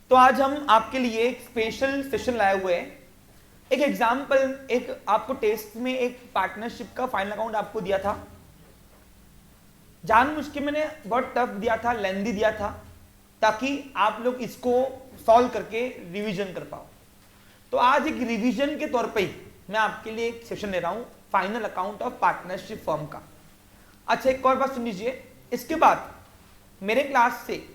तो आज हम आपके लिए एक स्पेशल सेशन लाए हुए हैं। एक एग्जाम्पल, एक आपको टेस्ट में एक पार्टनरशिप का फाइनल अकाउंट आपको दिया था, जानबूझ के मैंने बहुत टफ दिया था, लेंदी दिया था, ताकि आप लोग इसको सॉल्व करके रिवीजन कर पाओ। तो आज एक रिवीजन के तौर पे ही मैं आपके लिए एक सेशन ले रहा हूं, final account of partnership firm का। अच्छा, एक और बात सुन लीजिए, इसके बाद मेरे क्लास से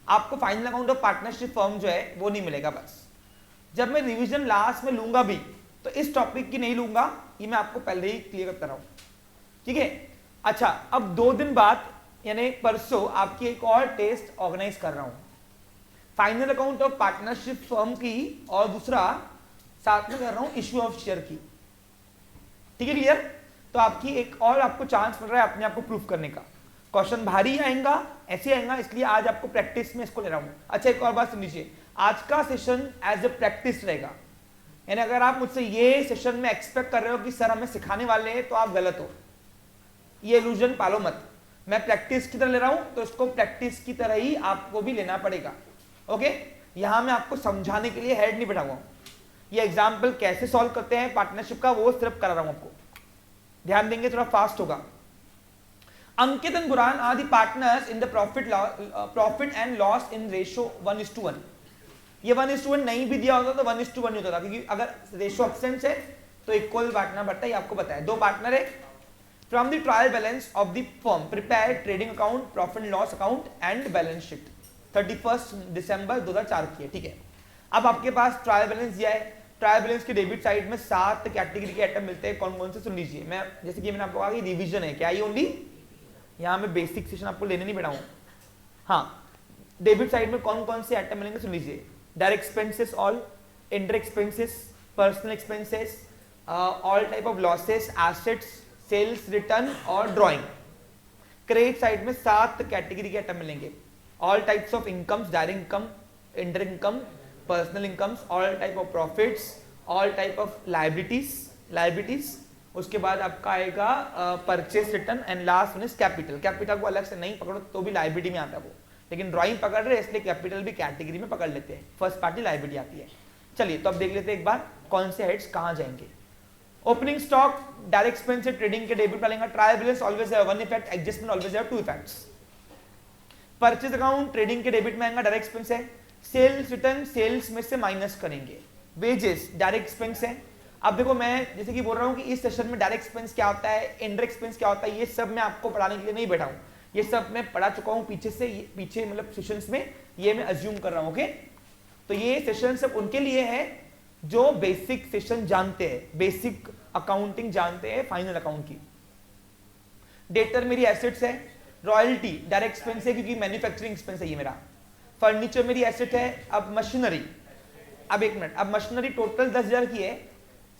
आपको final account of partnership firm जो है वो नहीं मिलेगा। बस जब मैं रिवीजन लास्ट में लूंगा भी तो इस टॉपिक की नहीं लूंगा, ये मैं आपको पहले ही क्लियर करता रहा हूं, ठीक है। अच्छा, अब 2 दिन बाद यानी परसों आपकी एक और टेस्ट ऑर्गेनाइज कर रहा हूं, final account of partnership firm की, और दूसरा साथ में कर रहा हूं इश्यू ऑफ शेयर की, ठीक है, क्लियर। तो आपकी एक और आपको चांस मिल रहा है अपने आप को प्रूफ करने का। क्वेश्चन भारी आएगा, ऐसे आएगा, इसलिए आज आपको प्रैक्टिस में इसको ले रहा हूं। अच्छा, एक और बात सुन लीजिए, आज का सेशन एज ए प्रैक्टिस रहेगा, यानी अगर आप मुझसे ये सेशन में एक्सपेक्ट कर रहे हो कि सर हमें सिखाने वाले हैं, तो आप गलत हो, ये इल्यूजन पालो मत। मैं प्रैक्टिस की तरह ले रहा हूं, तो इसको प्रैक्टिस की तरह ही आपको भी लेना पड़ेगा, ओके। यहां मैं आपको समझाने के लिए हेड नहीं बैठा हुआ हूं, ये एग्जाम्पल कैसे सॉल्व करते हैं पार्टनरशिप का वो सिर्फ करा रहा हूं आपको, ध्यान देंगे, थोड़ा फास्ट होगा। Ankit and Buran are the partners in the profit and loss in ratio 1:1। ये 1:1 नहीं भी दिया होता तो 1:1 होता था, क्योंकि अगर रेशियो एब्सेंट है तो इक्वल बांटना पड़ता है, ये आपको पता है। 2 पार्टनर है। From the trial balance of the firm prepare trading account, profit and loss account and balance sheet 31 दिसंबर 2004 की है, ठीक है। अब आपके पास ट्रायल बैलेंस दिया है, ट्रायल बैलेंस के डेबिट साइड में 7 कैटेगरी के आइटम मिलते हैं। कौन कौन से सुन लीजिए, मैं जैसे कि मैंने आपको कहा कि रिवीजन है, क्या ये ओनली, यहाँ में बेसिक सेशन आपको लेने नहीं बैठा हूँ। हाँ, डेबिट साइड में कौन कौन से आइटम मिलेंगे सुन लीजिए, direct expenses all, indirect expenses, personal expenses, all type of losses, assets, sales return और ड्रॉइंग। क्रेडिट साइड में 7 कैटेगरी के आइटम मिलेंगे, all types of incomes, direct income, indirect income, personal incomes, all type of profits, all type of liabilities. उसके बाद आपका आएगा purchase return and last one is capital. Capital को अलग से नहीं पकड़ो तो भी लाइबिलिटी में आता है वो, लेकिन ड्राइंग पकड़ रहे इसलिए कैपिटल भी कैटेगरी में पकड़ लेते हैं, फर्स्ट पार्टी लाइबिलिटी आती है। चलिए, तो अब देख लेते हैं एक बार कौन से हेड्स कहां जाएंगे। ओपनिंग स्टॉक, डायरेक्ट एक्सपेंस से ट्रेडिंग के डेबिट डालेंगे, trial balance always have 1 effect, adjustment always have 2 effects. Purchase account trading के डेबिट में आएगा, डायरेक्ट एक्सपेंस है। सेल्स रिटर्न सेल्स में से माइनस करेंगे। वेजेस डायरेक्ट एक्सपेंस है। अब देखो, मैं जैसे कि बोल रहा हूं कि इस सेशन में डायरेक्ट एक्सपेंस क्या होता है, इंडायरेक्ट एक्सपेंस क्या होता है, ये सब मैं आपको पढ़ाने के लिए नहीं बैठा हूं, ये सब मैं पढ़ा चुका हूं पीछे से, पीछे मतलब सेशंस में, ये मैं अज्यूम कर रहा हूं, ओके। तो ये सेशन सब उनके लिए है जो बेसिक सेशन जानते हैं, बेसिक अकाउंटिंग जानते हैं फाइनल अकाउंट की। डेटर मेरी एसेट्स है, रॉयल्टी डायरेक्ट एक्सपेंस है क्योंकि मैन्युफैक्चरिंग एक्सपेंस है ये मेरा। फर्नीचर मेरी एसेट है। अब मशीनरी, अब एक मिनट, अब मशीनरी टोटल 10,000 की है,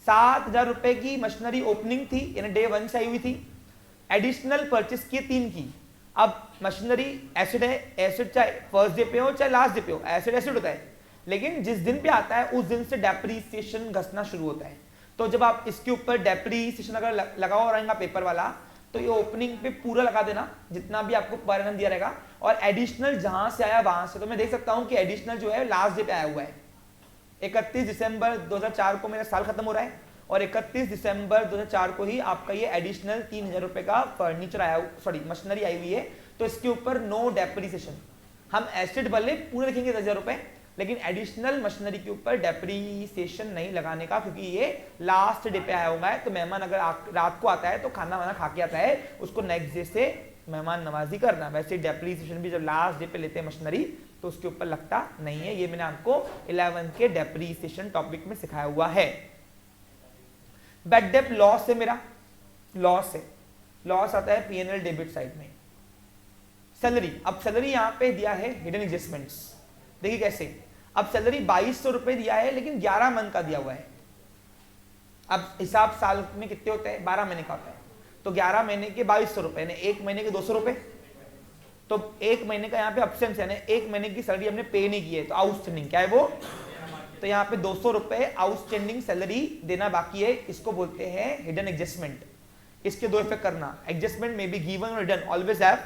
7,000 रुपए की मशीनरी ओपनिंग थी, यानी डे 1 से आई हुई थी, एडिशनल परचेस किए 3 की। अब मशीनरी एसिड है, एसिड चाहे फर्स्ट डे पे हो चाहे लास्ट डे पे हो, एसिड एसिड होता है, लेकिन जिस दिन पे आता है उस दिन से डेप्रीसिएशन घसना शुरू होता है। तो जब आप इसके ऊपर डेप्रीसिएशन अगर लगाओ रहेगा पेपर वाला, तो ये ओपनिंग पे पूरा लगा देना जितना भी आपको पर एनम दिया रहेगा, और एडिशनल जहां से आया वहां से। तो मैं देख सकता हूं कि एडिशनल जो है लास्ट डे पे आया हुआ है, 31 दिसंबर 2004 को मेरा साल खत्म हो रहा है, और 31 दिसंबर 2004 को ही आपका ये एडिशनल 3,000 रुपए का फर्नीचर आया, सॉरी मशीनरी आई हुई है। तो इसके ऊपर नो डेप्रीसिएशन, हम एसिड भले पूरे लिखेंगे 10,000 रुपए, लेकिन एडिशनल मशीनरी के ऊपर डेप्रीसिएशन नहीं लगाने का, क्योंकि ये लास्ट डे पे आया हुआ है। तो मेहमान अगर रात को आता है तो खाना वाना खा के आता है, उसको नेक्स्ट डे से मेहमान नवाजी करना। वैसे डेप्रीसिएशन भी जब लास्ट डे पे लेते हैं मशीनरी तो उसके ऊपर लगता नहीं है, ये मैंने आपको 11 के डेप्रीसिएशन टॉपिक में सिखाया हुआ है। बैड डेट लॉस है, मेरा लॉस है, लॉस आता है पीएनएल डेबिट साइड में। सैलरी, अब सैलरी यहां पे दिया है हिडन एडजस्टमेंट्स, देखिए कैसे। अब सैलरी 2,200 रुपए दिया है, लेकिन 11 मंथ का दिया हुआ है। अब हिसाब साल में कितने होते हैं, 12 महीने का होता है, तो 11 महीने के 2,200 रुपए, एक महीने के 200 रुपए। तो एक महीने का यहाँ पे अब्सेंस है, एक महीने की सैलरी हमने पे नहीं की है, तो आउटस्टैंडिंग क्या है वो, तो यहाँ पे 200 रुपए आउटस्टैंडिंग सैलरी देना बाकी है, इसको बोलते हैं हिडन एडजस्टमेंट। इसके 2 इफेक्ट करना, एडजस्टमेंट में बी गिवन और हिडन, ऑलवेज हैव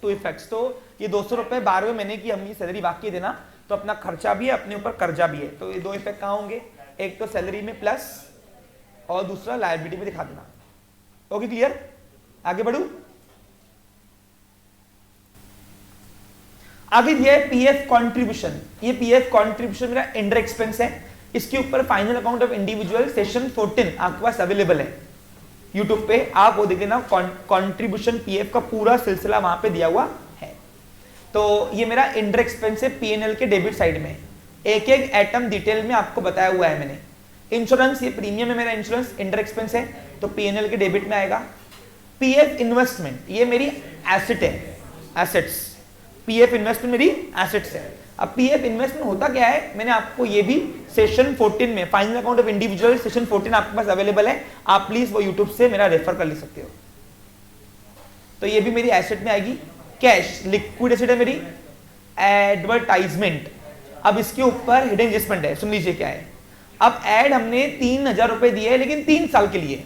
2 इफेक्ट्स। तो ये 200 रुपए 12वें महीने की हमें सैलरी बाकी देना, तो अपना खर्चा भी है, अपने ऊपर कर्जा भी है। तो ये दो इफेक्ट कहाँ होंगे, एक तो सैलरी में प्लस और दूसरा लायबिलिटी में दिखा देना। ओके क्लियर, आगे बढ़ू। आगे दिया है पीएफ कंट्रीब्यूशन। ये पीएफ कंट्रीब्यूशन मेरा इंडायरेक्ट एक्सपेंस है। इसके ऊपर final account of individual session 14 आपके पास अवेलेबल है यूट्यूब पे, आप वो देख लेना। कंट्रीब्यूशन पीएफ का पूरा सिलसिला वहां पे दिया हुआ है। तो ये मेरा इंडायरेक्ट एक्सपेंस है पीएनएल के डेबिट साइड में, एक एक एटम डिटेल में आपको बताया हुआ है मैंने। इंश्योरेंस, ये प्रीमियम है मेरा, इंश्योरेंस इंडायरेक्ट एक्सपेंस है तो पीएनएल के डेबिट में आएगा। पीएफ इन्वेस्टमेंट, ये मेरी एसेट है, एसेट्स। पीएफ इन्वेस्टमेंट मेरी एसेट्स है। अब पीएफ इन्वेस्टमेंट होता क्या है, मैंने आपको ये भी सेशन 14 में, final account of individual session 14 आपके पास अवेलेबल है, आप प्लीज वो यूट्यूब से मेरा रेफर कर ले सकते हो। तो ये भी मेरी एसेट में आएगी। कैश, लिक्विड एसेट है मेरी। एडवर्टाइजमेंट, अब इसके ऊपर हिडन एडजस्टमेंट है, सुन लीजिए क्या है। अब एड हमने 3000 रुपए दिए है लेकिन 3 साल के लिए,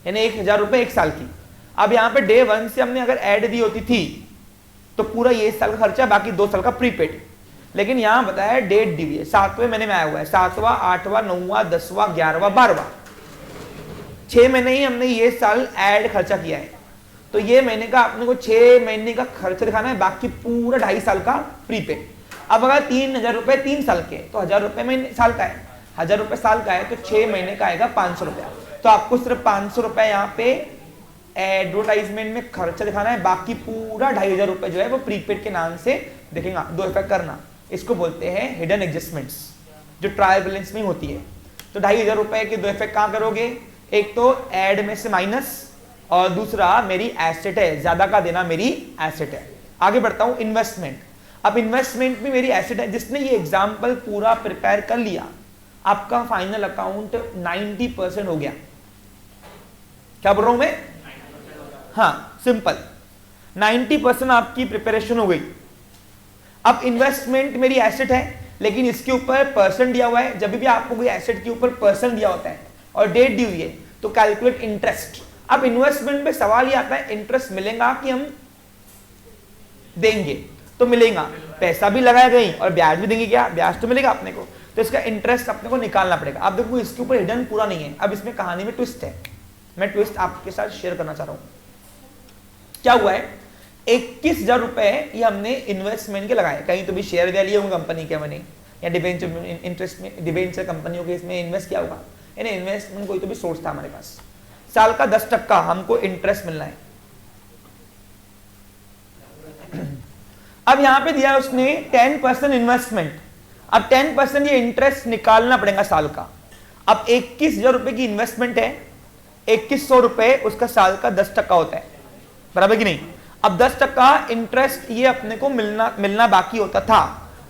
यानी 1000 रुपए 1 साल की। अब यहाँ पे डे 1 से हमने अगर एड दी होती थी तो पूरा ये साल का खर्चा, बाकी 2 साल का प्रीपेड। लेकिन यहां बताया डेट दी हुई है, 7वें महीने में आया हुआ है, 7वां 8वां 9वां 10वां 11वां 12वां, 6 महीने ही हमने ये साल ऐड खर्चा किया है। तो ये महीने का अपने को 6 महीने का खर्चा दिखाना है, बाकी पूरा 2.5 साल का प्रीपेड। अब अगर 3000 रुपए 3 साल के, तो 1000 रुपए महीने साल का है, 1000 रुपए साल का है तो 6 महीने का आएगा 500 रुपया। तो आपको सिर्फ 500 रुपए यहाँ पे एडवर्टाइजमेंट में खर्चा दिखाना है, बाकी पूरा 2500 रुपए जो है वो प्रीपेड के नाम से देखेंगे। दो इफेक्ट करना, इसको बोलते हैं हिडन एडजस्टमेंट्स, जो ट्रायल बैलेंस में होती है। तो 2500 रुपए के दो इफेक्ट कहां करोगे, एक तो एड में से माइनस और दूसरा मेरी एसेट है, ज्यादा का देना मेरी एसेट है। आगे बढ़ता हूं, इन्वेस्टमेंट। अब इन्वेस्टमेंट भी मेरी एसेट है। जिसने ये एग्जाम्पल पूरा प्रिपेयर कर लिया, आपका फाइनल अकाउंट 90% हो गया। क्या बोल रहा हूं मैं, हाँ सिंपल, 90% आपकी प्रिपरेशन हो गई। अब इन्वेस्टमेंट मेरी एसेट है लेकिन इसके ऊपर परसेंट दिया हुआ है। जब भी आपको कोई एसेट के ऊपर परसेंट दिया होता है और डेट दी हुई है तो कैलकुलेट इंटरेस्ट। अब इन्वेस्टमेंट में सवाल ये आता है, इंटरेस्ट मिलेगा कि हम देंगे, तो मिलेगा, पैसा भी लगाया गई और ब्याज भी देंगे, क्या ब्याज तो मिलेगा अपने को, तो इसका इंटरेस्ट अपने को निकालना पड़ेगा। अब देखो इसके ऊपर हिडन पूरा नहीं है, अब इसमें कहानी में ट्विस्ट है, मैं ट्विस्ट आपके साथ शेयर करना चाह रहा हूं। क्या हुआ है, 21,000 रुपए ये हमने इन्वेस्टमेंट के लगाए, कहीं तो भी शेयर दे लिए होंगे कंपनी के मैंने, या डिबेंचर इंटरेस्ट में, डिबेंचर कंपनियों के इसमें इन्वेस्ट किया होगा, यानी इन्वेस्टमेंट कोई तो भी सोर्स था हमारे पास। साल का 10% हमको इंटरेस्ट मिलना है। अब यहां पे दिया उसने 10% इन्वेस्टमेंट, अब 10% ये इंटरेस्ट निकालना पड़ेगा साल का। अब 21,000 रुपए की इन्वेस्टमेंट है, 2100 रुपए उसका साल का 10% होता है, बराबर कि नहीं। अब 10% इंटरेस्ट ये अपने को मिलना बाकी होता था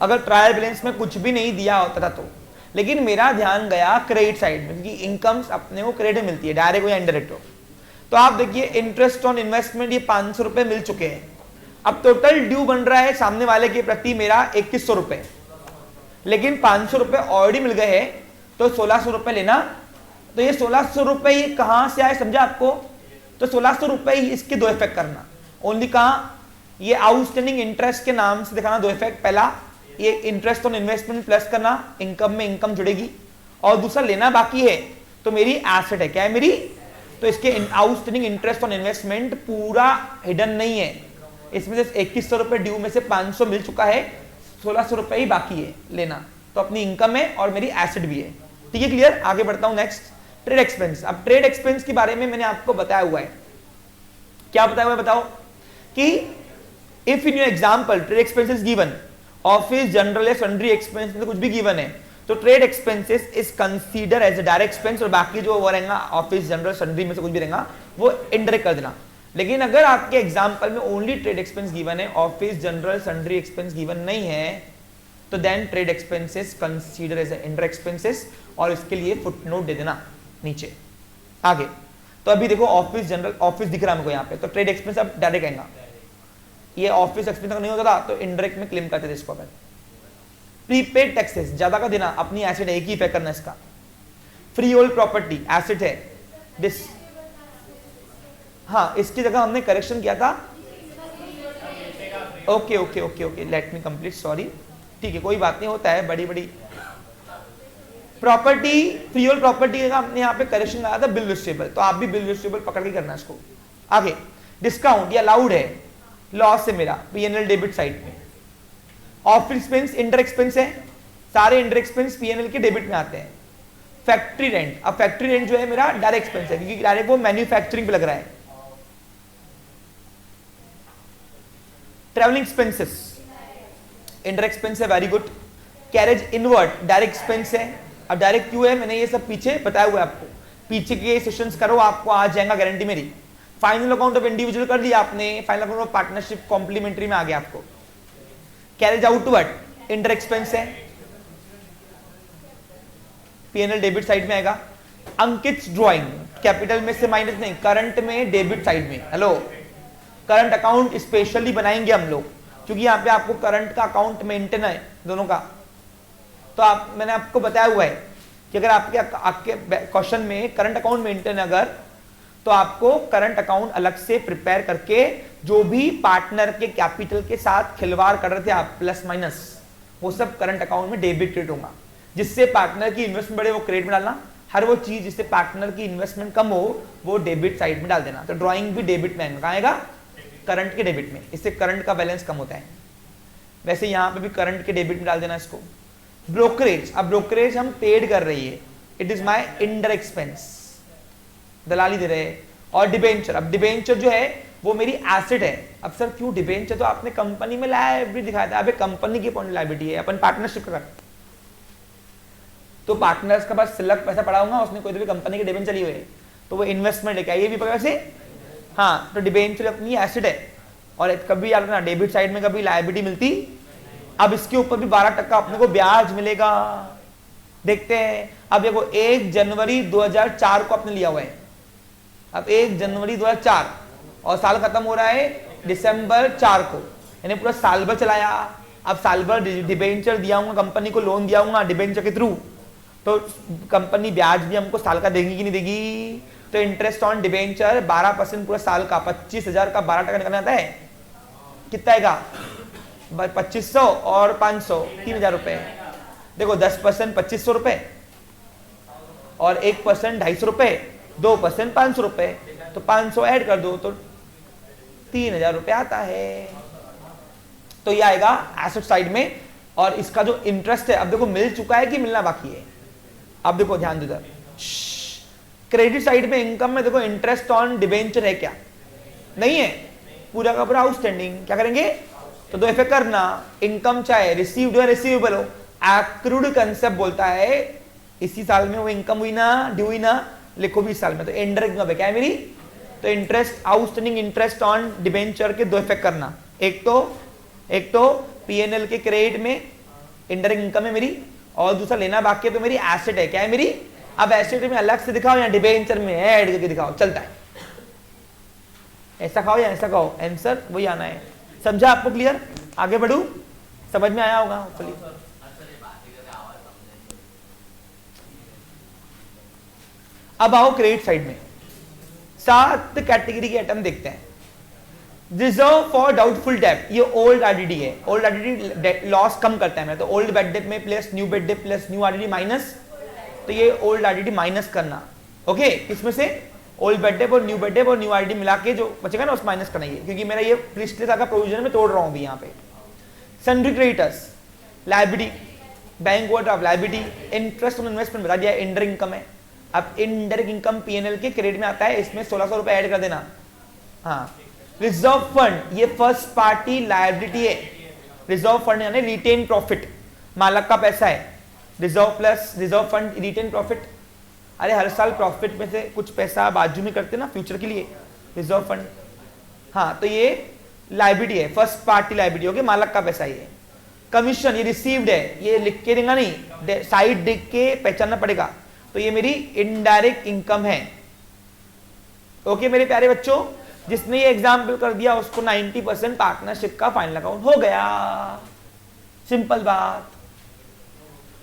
अगर ट्रायल बैलेंस में कुछ भी नहीं दिया होता था तो। लेकिन मेरा ध्यान गया क्रेडिट साइड में, क्योंकि इनकम्स अपने को क्रेडिट मिलती है, डायरेक्ट या इनडायरेक्ट हो। तो आप देखिए इंटरेस्ट ऑन इन्वेस्टमेंट ये 500 रुपए मिल चुके हैं। अब टोटल ड्यू बन रहा है सामने वाले के प्रति मेरा 2100 रुपए, लेकिन 500 रुपए ऑलरेडी मिल गए हैं तो 1600 रुपए लेना। तो ये 1600 रुपए ये कहां से आए समझा आपको, तो 1600 रुपए इसके दो इफेक्ट करना ओनली। कहां, ये आउटस्टैंडिंग इंटरेस्ट के नाम से दिखाना, दो इफेक्ट। पहला ये इंटरेस्ट ऑन इन्वेस्टमेंट प्लस करना, इनकम में इनकम जुड़ेगी, और दूसरा लेना बाकी है तो मेरी एसेट है, क्या है मेरी, तो इसके आउटस्टैंडिंग इंटरेस्ट ऑन इन्वेस्टमेंट पूरा हिडन नहीं है, इसमें से 2100 रुपए ड्यू में से 500 मिल चुका है, 1600 रुपए ही बाकी है लेना, तो अपनी इनकम है और मेरी एसेट भी है। ठीक है, क्लियर। आगे बढ़ता हूं, नेक्स्ट ट्रेड एक्सपेंस। अब ट्रेड एक्सपेंस के बारे में मैंने आपको बताया हुआ है, क्या बताया हुआ है बताओ, कि if in your example trade expenses given, office general या सन्ड्री एक्सपेंस में कुछ भी गिवन है तो trade expenses is consider as a direct expense, और बाकी जो वो रहेगा ऑफिस जनरल सन्ड्री में से कुछ भी रहेगा वो इनडायरेक्ट कर देना। लेकिन अगर आपके एग्जांपल में ओनली ट्रेड एक्सपेंस गिवन है, office general sundry expense given नहीं है, तो then trade expenses consider as indirect expenses, और इसके लिए फुटनोट दे देना नीचे। आगे तो अभी देखो ऑफिस जनरल, ऑफिस दिख रहा है हमको यहाँ पे, तो ट्रेड एक्सपेंस अब डायरेक्ट आएगा। ये ऑफिस एक्सपेंस नहीं होता था तो इनडायरेक्ट में क्लेम करते थे इसको। अगर प्रीपेड टैक्सेस ज्यादा का देना, अपनी एसेट है, एक ही इफेक्ट करना इसका। फ्री होल्ड प्रॉपर्टी एसेट है, दिस, हाँ इसकी जगह हमने करेक्शन किया था। Okay okay okay okay, let me complete, sorry, ठीक है, कोई बात नहीं, होता है बड़ी बड़ी प्रॉपर्टी, फ्रीहोल्ड प्रॉपर्टी का हमने यहाँ पे करेक्शन लगाया था बिल रिसीवेबल, तो आप भी बिल रिसीवेबल पकड़ के करना इसको। आगे डिस्काउंट, ये अलाउड है, लॉस है मेरा पीएनएल डेबिट साइड में। ऑफिस एक्सपेंस इंटर एक्सपेंस है, सारे इंटर एक्सपेंस पीएनएल के डेबिट में आते हैं। फैक्ट्री रेंट, अब फैक्ट्री रेंट जो है मेरा डायरेक्ट एक्सपेंस है, क्योंकि डायरेक्ट वो मैन्युफैक्चरिंग पे लग रहा है। ट्रैवलिंग एक्सपेंसेस इंटर एक्सपेंस है, very good. Carriage inward direct expense है। अब डायरेक्ट क्यों है, मैंने ये सब पीछे बताया हुआ है आपको, पीछे के सेशंस करो, आपको आ जाएगा गारंटी मेरी। फाइनल अकाउंट ऑफ इंडिविजुअल कर दिया आपने, final account of partnership complementary में आ गया आपको। कैरेज आउटवर्ड इंटर एक्सपेंस है, पीएनएल डेबिट साइड में आएगा। अंकित ड्राइंग कैपिटल में से माइनस नहीं, करंट में डेबिट साइड में। हेलो, करंट अकाउंट स्पेशली बनाएंगे हम लोग, क्योंकि यहाँ पे आपको करंट का अकाउंट मेंटेन है दोनों का। तो आप, मैंने आपको बताया हुआ है कि अगर आपके क्वेश्चन में करंट अकाउंट मेंटेन अगर, तो आपको करंट अकाउंट अलग से प्रिपेयर करके जो भी पार्टनर के कैपिटल के साथ खिलवाड़ कर रहे थे आप प्लस माइनस, वो सब करंट अकाउंट में डेबिट क्रेडिट होगा। जिससे पार्टनर की इन्वेस्टमेंट बढ़े वो क्रेडिट में डालना, हर वो चीज जिससे पार्टनर की इन्वेस्टमेंट कम हो वो डेबिट साइड में डाल देना। तो ड्राइंग भी डेबिट में आएगा, करंट के डेबिट में, इससे करंट का बैलेंस कम होता है। वैसे यहाँ पे भी करंट के डेबिट में डाल देना इसको। ब्रोकरेज, अब ब्रोकरेज हम पेड कर रही है, it is my indirect expense, दलाली दे रहे हैं। और डिबेंचर, अब डिबेंचर जो है वो मेरी एसेट है। अब सर क्यों डिबेंचर, तो आपने कंपनी में लायबिलिटी दिखाया था, अब कंपनी की पॉइंट लायबिलिटी है, अपन पार्टनरशिप कर, तो पार्टनर्स का पास सिलक पैसा पड़ा होगा, उसने कोई तो भी कंपनी की डिबेंचर ली हुई है, तो वो इन्वेस्टमेंट लेके आइए भी पकड़ से। हाँ, तो डिबेंचर अपनी एसेट है, और कभी याद रखना डेबिट साइड में कभी लायबिलिटी मिलती। अब इसके ऊपर भी 12% अपने को ब्याज मिलेगा। देखते हैं, अब देखो 1 जनवरी 2004 को आपने लिया हुआ है, अब 1 जनवरी 2004 और साल खत्म हो रहा है दिसंबर 4 को, यानी पूरा साल भर चलाया। अब साल भर डिबेंचर दिया हूँ कंपनी को, लोन दिया हूँ डिबेंचर के थ्रू, तो कंपनी ब्याज भी हमको साल का देगी कि नहीं देगी। तो इंटरेस्ट ऑन डिबेंचर 12% पूरा साल का, 25,000 का 12% निकलना आता है, कितना आएगा 2500 और 500 3,000 रुपए। देखो 10% 2500 रुपए और 1% 250 रुपए, 2% 500 रुपए, तो 500 ऐड कर दो तो 3,000 रुपए आता है। तो ये आएगा एसेट साइड में। और इसका जो इंटरेस्ट है, अब देखो मिल चुका है कि मिलना बाकी है। अब देखो ध्यान दो, क्रेडिट साइड में इनकम में देखो इंटरेस्ट ऑन डिबेंचर है क्या, नहीं है, पूरा का पूरा आउटस्टैंडिंग। क्या करेंगे, तो दो इफेक्ट करना, इनकम चाहे रिसीव्ड हो रिसीवेबल हो, एक्रूड कंसेप्ट बोलता है इसी साल में वो इनकम हुई ना, ड्यू हुई ना, लिखो भी इस साल में, तो इंडर इनकम है क्या है मेरी। तो interest, outstanding interest on debenture के दो इफेक्ट करना, एक तो पीएनएल के क्रेडिट में इंडायरेक्ट इनकम है मेरी, और दूसरा लेना बाकी है तो मेरी एसेट है, क्या है मेरी। अब एसेट में अलग से दिखाओ या डिबेंचर में ऐड करके दिखाओ, चलता है। ऐसा खाओ या ऐसा खाओ, आंसर वही आना है। समझा आपको, क्लियर, आगे बढ़ू, समझ में आया होगा होपफुली। अब आओ क्रेडिट साइड में, 7 कैटेगरी के आइटम देखते हैं। रिजर्व फॉर डाउटफुल डेट, ये ओल्ड आरडीडी है, ओल्ड आरडीडी लॉस कम करता है। मैं तो ओल्ड बेड डेट में plus new bad date plus new RDD minus, तो ये ओल्ड आरडीडी माइनस करना। ओके, किसमें से, ओल्ड बेड डेट और न्यू बेड डेट और न्यू आरडीडी मिला के जो बचेगा ना उस माइनस करना है, क्योंकि मेरा ये पिछले साल का प्रोविजन में तोड़ रहा हूं अभी यहाँ पे। Sundry creditors, liability, bank overdraft liability, interest on investment बता दिया, इंडायरेक्ट इनकम है। अब इनडायरेक्ट इनकम पीएनएल के क्रेडिट में आता है, इसमें 1600 रुपए ऐड कर देना। हाँ, रिजर्व फंड, ये फर्स्ट पार्टी लायबिलिटी है। रिजर्व फंड यानी रिटेन प्रॉफिट, मालक का पैसा है, reserve plus reserve fund retained profit. अरे हर साल प्रॉफिट में से कुछ पैसा बाजू में करते ना फ्यूचर के लिए, रिजर्व फंड। हाँ, तो ये लायबिलिटी है, फर्स्ट पार्टी लायबिलिटी होगी, मालक का पैसा ये। कमीशन, ये रिसीव्ड है, ये लिख के देगा नहीं, साइड लिख के पहचानना पड़ेगा, तो ये मेरी इनडायरेक्ट इनकम है। ओके मेरे प्यारे बच्चों, जिसने ये एग्जाम्पल कर दिया उसको 90% पार्टनरशिप का फाइनल अकाउंट हो गया। सिंपल बात,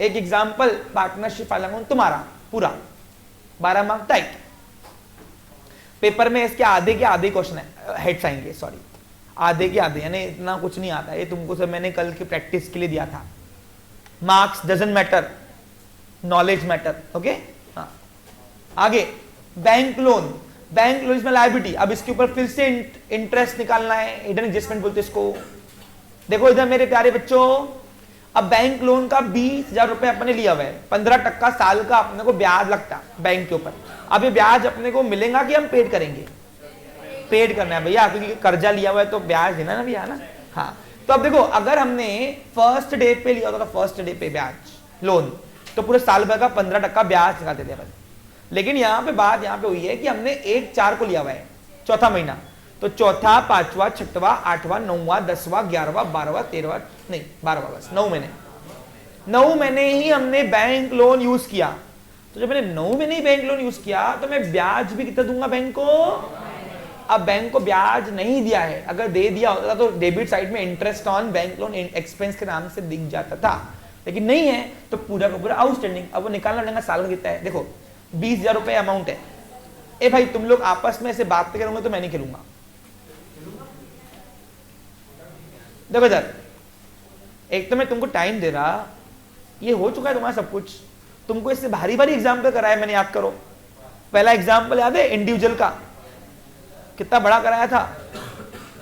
एक एग्जाम्पल पार्टनरशिप फाइनल अकाउंट तुम्हारा पूरा 12 मार्क टाइप। पेपर में इसके आधे के आधे क्वेश्चन है, हेड्स आएंगे, सॉरी आधे के आधे, यानी इतना कुछ नहीं आता, ये तुमको सब मैंने कल की प्रैक्टिस के लिए दिया था। Marks doesn't matter, knowledge matter. Okay, हाँ आगे बैंक लोन। बैंक लोन इसमें लायबिलिटी। अब इसके ऊपर फिर से इंटरेस्ट निकालना है, हिडन एडजस्टमेंट बोलते हैं इसको। देखो इधर मेरे प्यारे बच्चों, अब बैंक लोन का 20,000 रुपए अपने लिया हुआ है, 15% साल का अपने को ब्याज लगता है बैंक के ऊपर। अब ये ब्याज अपने को मिलेगा कि हम पेड करेंगे? पेड करना है भैया, क्योंकि कर्जा लिया हुआ है तो ब्याज देना ना भैया, ना। हाँ, तो अब देखो अगर हमने फर्स्ट डे पे लिया होता, फर्स्ट डे पे ब्याज लोन, तो पूरे साल भर का 15% ब्याज निकालते थे अपन। लेकिन यहाँ पे बात यहाँ पे हुई है कि हमने 1/4 को लिया हुआ है, चौथा महीना, तो चौथा, पांचवा, छठवा, आठवां, नौवां, 10वां, 11वां, 12वां, 13वां, नहीं 12वां, बस 9 महीने, 9 महीने ही हमने बैंक लोन यूज किया। तो जब मैंने 9 महीने ही बैंक लोन यूज किया तो मैं ब्याज भी कितना दूंगा बैंक को? अब बैंक को ब्याज नहीं दिया है, अगर दे दिया होता तो डेबिट साइड में interest on bank loan expense के नाम से दिख जाता था, लेकिन नहीं है, तो पूरा का पूरा आउटस्टैंडिंग। अब वो निकालना पड़ेगा साल का कितना है। देखो 20,000 रुपए अमाउंट है। ए भाई तुम लोग आपस में ऐसे बात करोगे तो मैं नहीं खेलूंगा। देखो इधर, एक तो मैं तुमको टाइम दे रहा, ये हो चुका है तुम्हारा सब कुछ, तुमको इससे भारी भारी एग्जाम्पल कराया मैंने, याद करो। पहला एग्जाम्पल याद है इंडिविजुअल का, कितना बड़ा कराया था।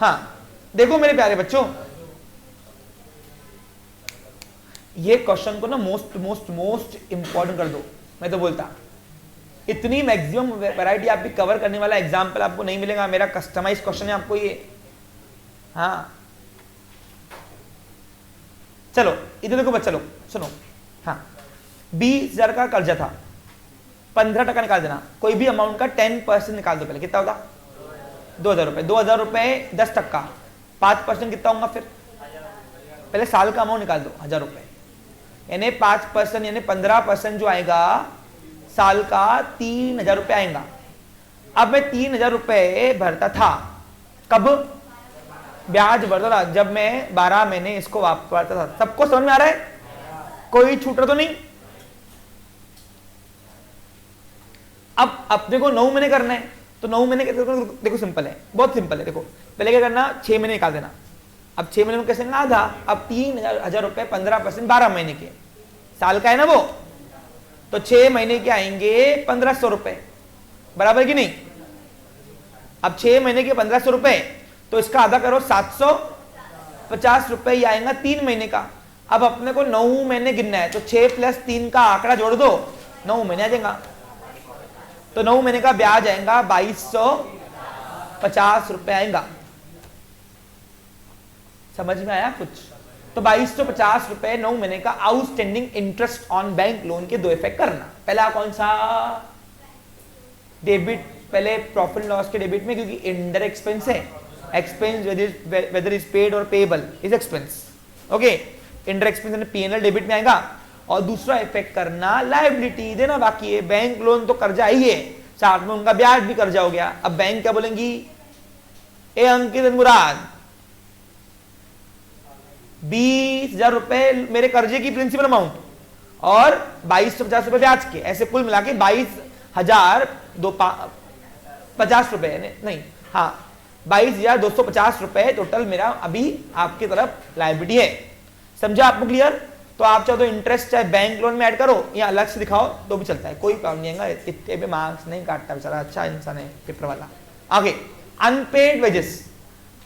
हाँ देखो मेरे प्यारे बच्चों, ये क्वेश्चन को ना मोस्ट मोस्ट मोस्ट इंपॉर्टेंट कर दो। मैं तो बोलता इतनी मैक्सिमम वैरायटी आपकी कवर करने वाला एग्जाम्पल आपको नहीं मिलेगा। मेरा कस्टमाइज क्वेश्चन है आपको ये। हाँ चलो इधर देखो बच्चा लोग सुनो। हाँ 20,000 का कर्जा था, 15% निकाल देना। कोई भी अमाउंट का 10% निकाल दो। पहले कितना होगा? 2,000 रुपए। 2,000 रुपए 10%, 5% कितना होगा? फिर पहले साल का अमाउंट निकाल दो, 1,000 रुपए, यानी 5% यानी 15% जो आएगा साल का 3,000 रुपए आएगा। अब मैं 3,000 रुपए भरता था, कब? ब्याज भरता था जब मैं 12 महीने इसको वापस भरता था। सबको समझ में आ रहा है? कोई छूट रहा तो नहीं? अब अपने को 9 महीने करना है, तो 9 महीने देखो सिंपल है, बहुत सिंपल है। देखो पहले क्या करना, 6 महीने निकाल देना। अब 6 महीने में कैसे आधा, अब 3,000 रुपए 15% 12 महीने के, साल का है ना वो, तो 6 महीने के आएंगे 1,500 रुपए, बराबर कि नहीं? अब 6 महीने के 1,500 रुपए, तो इसका आधा करो, 750 रुपए ही आएगा 3 महीने का। अब अपने को 9 महीने गिनना है, तो 6 + 3 का आंकड़ा जोड़ दो, 9 महीने आ जाएगा। तो 9 महीने का ब्याज आएगा 2,250 रुपए आएगा। समझ में आया कुछ? तो 2,250 रुपए 9 महीने का outstanding interest on bank loan के दो इफेक्ट करना। पहला कौन सा? डेबिट, पहले प्रॉफिट लॉस के डेबिट में, क्योंकि इनडायरेक्ट एक्सपेंस है, एक्सपेंस वेदर इज पेड और payable is expense. Okay, indirect expense P&L debit में आएगा। और दूसरा इफेक्ट करना लायबिलिटी देना बाकी है। बैंक लोन तो कर्जा ही है, साथ में उनका ब्याज भी कर्जा हो गया। अब बैंक क्या बोलेंगी? ए अंकित मुराद, 20,000 रुपए मेरे कर्जे की प्रिंसिपल अमाउंट और 2,250 रुपए ब्याज के, ऐसे कुल मिला के 22,250 रुपए, नहीं हाँ 22,250 रुपए टोटल मेरा अभी आपकी तरफ लायबिलिटी है। समझा आपको? क्लियर? तो आप चाहो तो इंटरेस्ट चाहे बैंक लोन में ऐड करो या अलग से दिखाओ तो भी चलता है, कोई प्रॉब्लम नहीं है। इतने पे मार्क्स नहीं काटता बेचारा, अच्छा इंसान है पेपर वाला। आगे अनपेड वेजेस।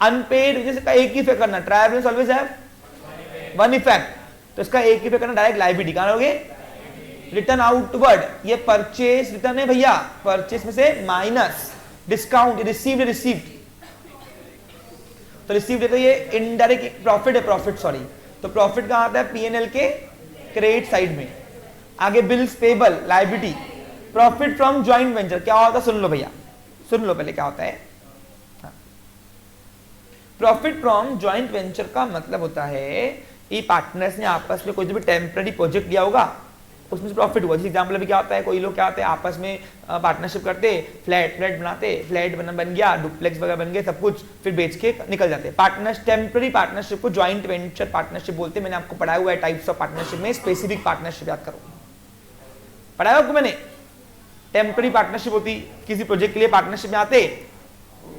अनपेड वेजेस का एक ही इफेक्ट करना, tribal always have one effect, तो इसका एक ही इफेक्ट करना, डायरेक्ट लायबिलिटी। कहां लोगे? रिटर्न आउटवर्ड, ये परचेज रिटर्न है भैया, परचेज में से माइनस डिस्काउंट, रिसीव्ड रिसीव्ड, तो रिसीव्ड है तो ये इनडायरेक्ट प्रॉफिट है, प्रॉफिट सॉरी, तो प्रॉफिट कहां आता है? P&L के क्रेडिट साइड में। आगे bills payable liability. Profit from joint venture क्या होता है? सुन लो भैया, सुन लो पहले क्या होता है। प्रॉफिट फ्रॉम जॉइंट वेंचर का मतलब होता है ये पार्टनर्स ने आपस में कोई भी टेम्पररी प्रोजेक्ट लिया होगा, उसमें से प्रॉफिट हुआ। जैसे एग्जाम्पल अभी क्या होता है, कोई लोग क्या होते हैं आपस में पार्टनरशिप करते, फ्लैट बनाते, फ्लैट बन गया, डुप्लेक्स वगैरह बन गए, सब कुछ फिर बेच के निकल जाते हैं। पार्टनर्स टेम्पररी पार्टनरशिप को जॉइंट वेंचर पार्टनरशिप बोलते हैं। मैंने आपको पढ़ाया हुआ है टाइप्स ऑफ पार्टनरशिप में, स्पेसिफिक पार्टनरशिप याद करो, पढ़ाया आपको मैंने। टेम्पररी पार्टनरशिप होती, किसी प्रोजेक्ट के लिए पार्टनरशिप में आते,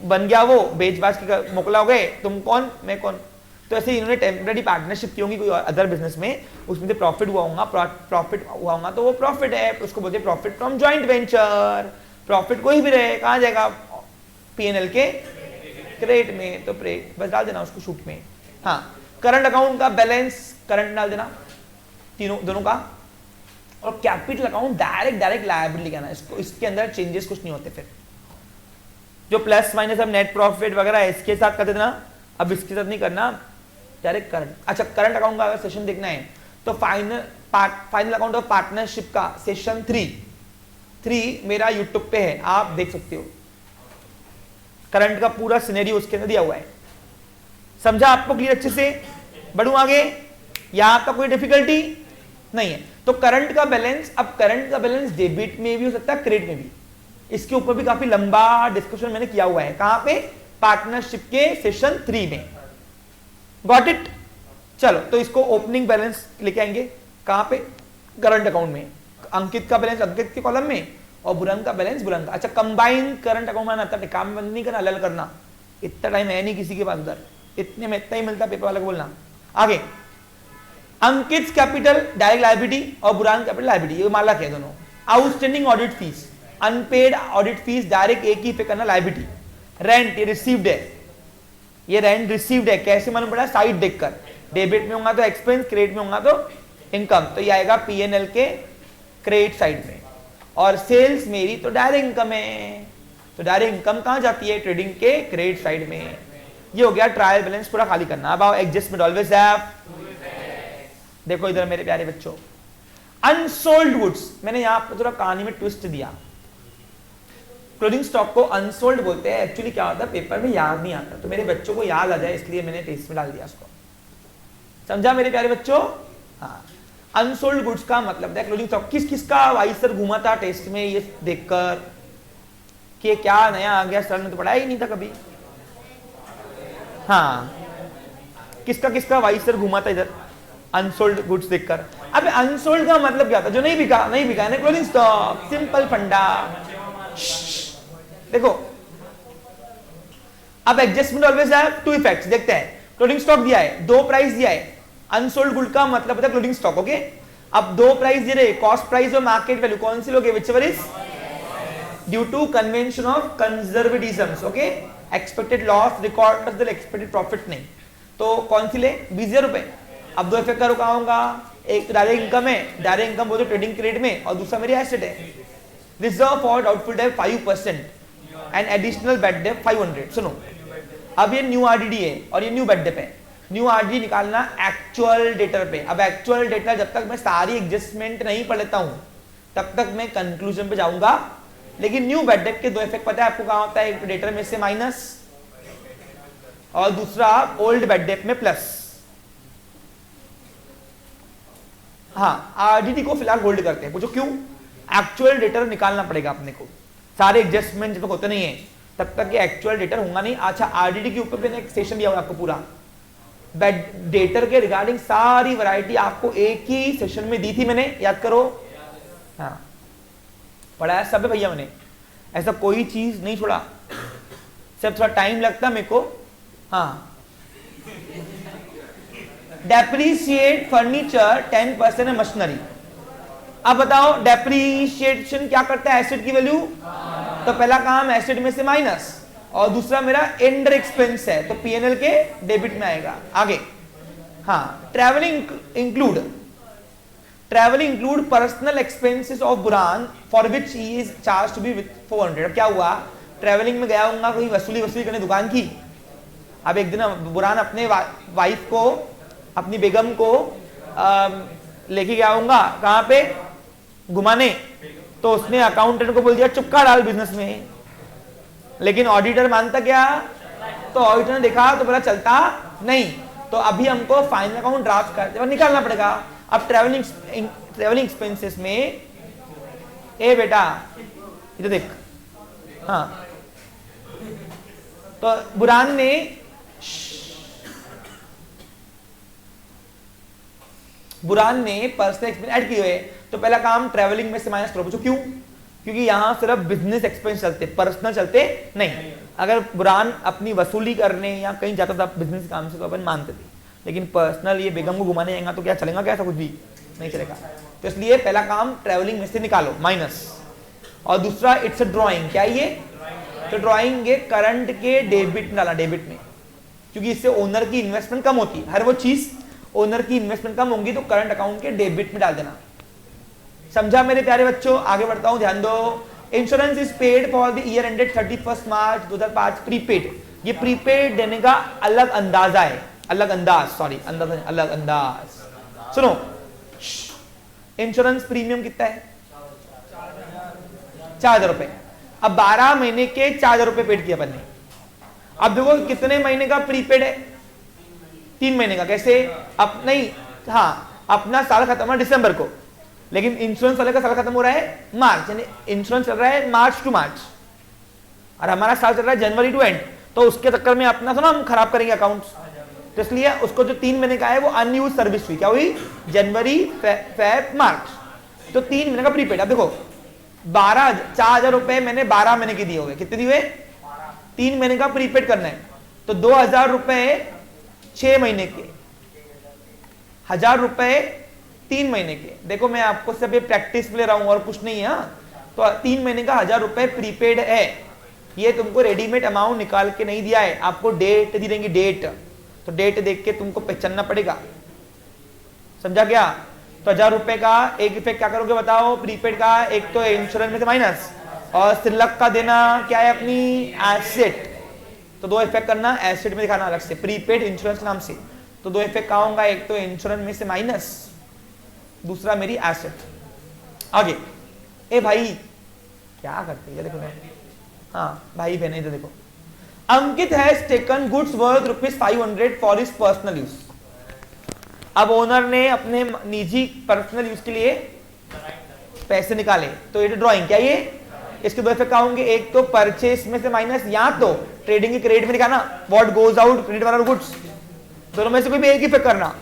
बन गया वो, बेच बाज के मोकला हो गए, तुम कौन मैं कौन, तो ऐसे इन्होंने टेम्पररी पार्टनरशिप की होगी कोई अदर बिजनेस में, उसमें से प्रॉफिट हुआ होगा तो वो प्रॉफिट है, उसको बोलते हैं profit from joint venture. Profit कोई भी रहे कहाँ जाएगा, पीएनएल के क्रेडिट में, तो बस डाल देना उसको शूट में। हाँ, करंट अकाउंट का बैलेंस करंट डाल देना तीनों दोनों का, और कैपिटल अकाउंट डायरेक्ट लायबिलिटी लिखाना, इसको इसके अंदर चेंजेस कुछ नहीं होते। फिर जो प्लस माइनस अब नेट प्रॉफिट वगैरह इसके साथ कर देना, अब इसके साथ नहीं करना, डायरेक्ट करंट। अच्छा, करंट अकाउंट का अगर सेशन देखना है तो फाइनल अकाउंट ऑफ पार्टनरशिप का सेशन 3 मेरा यूट्यूब पे है, आप देख सकते हो। करंट का पूरा सिनेरियो उसके अंदर दिया हुआ है। समझा आपको क्लियर अच्छे से? बढ़ूं आगे, यहां आपका कोई डिफिकल्टी नहीं है। तो करंट का बैलेंस, अब करंट का बैलेंस डेबिट में भी हो सकता है, क्रेडिट में भी। इसके ऊपर भी काफी लंबा डिस्कशन मैंने किया हुआ है। कहां पे? पार्टनरशिप के सेशन 3 में। Got it? चलो, तो इसको ओपनिंग बैलेंस लेके आएंगे कहां पे? करंट अकाउंट में। अंकित का बैलेंस अंकित के कॉलम में, और बुरंग का बैलेंस बुरंग का। अच्छा, कंबाइन करंट अकाउंट में आता है, काम बंद नहीं करना, अलग करना, इतना टाइम है नहीं किसी के पास उधर, इतने में इतना ही मिलता पेपर वाले को बोलना। आगे, अंकित कैपिटल डायरेक्ट लायबिलिटी और बुरान कैपिटल लायबिलिटी, ये माला है दोनों। Outstanding audit fees, unpaid audit fees direct एक ही पे करना लायबिलिटी। रेंट ये रिसीव्ड है, ये रेंट रिसीव्ड है, कैसे मालूम पड़ा? साइड देखकर, डेबिट में होगा तो एक्सपेंस, क्रेडिट में होगा तो इनकम, तो ये आएगा पीएनएल के क्रेडिट साइड में। और सेल्स मेरी तो डायरेक्ट इनकम है, तो डायरेक्ट इनकम कहां जाती है? ट्रेडिंग के क्रेडिट साइड में। ये हो गया ट्रायल बैलेंस पूरा खाली करना। अब एडजस्टमेंट ऑलवेज हैव, देखो इधर मेरे प्यारे बच्चों, अनसोल्ड गुड्स, मैंने यहां पर थोड़ा कहानी में ट्विस्ट दिया। क्लोजिंग स्टॉक को अनसोल्ड बोलते हैं। एक्चुअली क्या होता है, पेपर में याद नहीं आता, तो मेरे बच्चों को याद आ जाए इसलिए मैंने टेस्ट में डाल दिया उसको। समझा मेरे प्यारे बच्चों? हाँ, अनसोल्ड गुड्स का मतलब है क्लोजिंग स्टॉक। किस किसका वाइसर घूमा था टेस्ट में ये देखकर कि क्या नया आ गया, सर ने तो पढ़ाया ही नहीं था कभी। हाँ, किसका किसका वाइसर घूमा था इधर अनसोल्ड गुड्स देखकर? अब अनसोल्ड का मतलब क्या था? जो नहीं बिका, नहीं बिका ना, क्लोजिंग स्टॉक, सिंपल फंडा। देखो, अब adjustment always have two effects. देखते हैं, क्लोजिंग स्टॉक दिया है, 2 प्राइस दिया है, अनसोल्ड गुड का मतलब होता है क्लोजिंग स्टॉक। ओके, अब 2 प्राइस दे रहे, कॉस्ट प्राइस और मार्केट वैल्यू, कौन सी लोगे? Whichever is due to convention of conservatism. Okay, expected loss record expected profit नहीं, तो कौन सी ले? 20,000 रुपए। अब 2 इफेक्ट का रुका होगा, एक तो डायरेक्ट इनकम है, डायरेक्ट इनकम बोलते ट्रेडिंग क्रेडिट में, और दूसरा मेरी एसेट है। Reserve for doubtful debt 5% and additional bad debt 500। सुनो, अब ये न्यू आरडीडी है और ये न्यू बैड डेट है। न्यू आरडीडी निकालना एक्चुअल डेटर पे। अब एक्चुअल डेटा जब तक मैं सारी एडजस्टमेंट नहीं पढ़ लेता हूं तब तक मैं कंक्लूजन पे जाऊंगा। लेकिन न्यू बैड डेट के 2 इफेक्ट पता है आपको कहां होता है? एक डेटर में से माइनस और दूसरा ओल्ड बैड डेट में प्लस। हाँ, आरडीडी को फिलहाल होल्ड करते हैं। पूछो क्यों? एक्चुअल डेटर निकालना पड़ेगा अपने को, सारे एडजस्टमेंट जब तक होते नहीं है तब तक ये एक्चुअल डेटर होगा नहीं। अच्छा, आरडीडी के ऊपर मैंने एक सेशन दिया हुआ आपको पूरा, बैड डेटर के रिगार्डिंग सारी वैरायटी आपको एक ही सेशन में दी थी मैंने, याद करो। हाँ, पढ़ाया सब है भैया मैंने, ऐसा कोई चीज नहीं छोड़ा, सिर्फ थोड़ा टाइम लगता मेरे को। हाँ, डेप्रीशिएट फर्नीचर 10% है मशीनरी। अब बताओ डेप्रीशिएशन क्या करता है? एसेट की वैल्यू, तो पहला काम एसेट में से माइनस, और दूसरा मेरा इंडर एक्सपेंस है तो पीएनएल के डेबिट में आएगा। आगे, हाँ, travelling include personal expenses of Buran for which he is charge to be with 400। अब क्या हुआ, ट्रैवलिंग में गया हूँ कोई वसूली करने दुकान की। अब एक दिन बुरान अपने वाइफ को, अपनी बेगम को लेके गया हूँ कहाँ पे? घुमाने। तो उसने अकाउंटेंट को बोल दिया चुपका डाल बिजनेस में, लेकिन ऑडिटर मानता क्या? तो ऑडिटर ने देखा तो पता चलता नहीं, तो अभी हमको फाइनल अकाउंट ड्राफ्ट करते और निकालना पड़ेगा। अब ट्रैवलिंग एक्सपेंसेस में, ए बेटा इधर देख, हाँ, तो बुरान ने पर्सनल एक्सपेंस ऐड किए हुए, तो पहला काम ट्रैवलिंग में से माइनस करो। पूछो क्यों? क्योंकि यहां सिर्फ बिजनेस एक्सपेंस चलते, पर्सनल चलते नहीं। अगर बुरान अपनी वसूली करने या कहीं जाता था बिजनेस काम से तो अपन मानते थे। लेकिन पर्सनल ये बेगम को घुमाने जाएगा तो क्या चलेगा, क्या ऐसा कुछ भी नहीं चलेगा। तो इसलिए पहला काम ट्रैवलिंग में से निकालो माइनस, और दूसरा इट्स अ ड्राइंग, क्या ये, तो ड्राइंग ये करंट के डेबिट में डाला, डेबिट में, क्योंकि इससे ओनर की इन्वेस्टमेंट कम होती है। हर वो चीज ओनर की इन्वेस्टमेंट कम होंगी तो करंट अकाउंट के डेबिट में डाल देना। समझा मेरे प्यारे बच्चों? आगे बढ़ता हूं, ध्यान दो। Insurance is paid for the year ended 31 March 2005, prepaid. ये प्रीपेड देने का अलग अंदाजा है, अलग अंदाज, सॉरी अंदाजा, अलग अंदाज। सुनो, इंश्योरेंस प्रीमियम कितना है? 4,000 रुपए। अब 12 महीने के 4,000 रुपए पेड किया अपन ने। अब देखो कितने महीने का प्रीपेड है? 3 महीने का। कैसे? अब नहीं, हाँ, अपना साल खत्म है दिसंबर को, लेकिन इंश्योरेंस वाले का साल खत्म हो रहा है मार्च, यानी इंश्योरेंस चल रहा है मार्च टू मार्च, और हमारा साल चल रहा है जनवरी टू एंड। तो उसके चक्कर में अपना थोड़ा हम खराब करेंगे अकाउंट्स, तो इसलिए उसको जो 3 महीने का है वो अनयूज सर्विस हुई। क्या हुई? जनवरी, फेब, मार्च, तो 3 महीने का प्रीपेड। अब देखो 4,000 रुपए मैंने 12 महीने के दिए हुए, कितने दिए? 3 महीने का प्रीपेड करना है, तो 2,000 रुपए 6 महीने के, 1,000 रुपए 3 महीने के। देखो मैं आपको सब ये प्रैक्टिस ले रहा हूं और कुछ नहीं है। तो 3 महीने का 1,000 रुपए प्रीपेड है, ये तुमको रेडीमेड अमाउंट निकाल के नहीं दिया है, आपको डेट दी देंगे, डेट, तो डेट देख के तुमको पहचानना पड़ेगा। समझा क्या? तो 1,000 रुपए का एक इफेक्ट क्या करोगे बताओ? प्रीपेड का एक तो इंश्योरेंस में से माइनस, और तिलक का देना क्या है? अपनी एसेट। तो 2 इफेक्ट करना, एसेट में दिखाना अलग से, प्रीपेड इंश्योरेंस के नाम से। तो 2 इफेक्ट कहाँ होगा? एक तो इंश्योरेंस में से माइनस, दूसरा मेरी एसेट। आगे, ए भाई क्या करते हैं देखो, हाँ भाई बहने इधर देखो। Ankit has taken goods worth ₹500 for his personal use. अब ओनर ने अपने निजी पर्सनल यूज के लिए पैसे निकाले, तो ये ड्राइंग, क्या ये? इसके 2 इफेक्ट होंगे, एक तो परचेस में से माइनस, या तो ट्रेडिंग के क्रेडिट में दिखाना, व्हाट गोज आउट क्रेडिट वाला गुड्स, दोनों में से कोई भी एक इफेक्ट करना,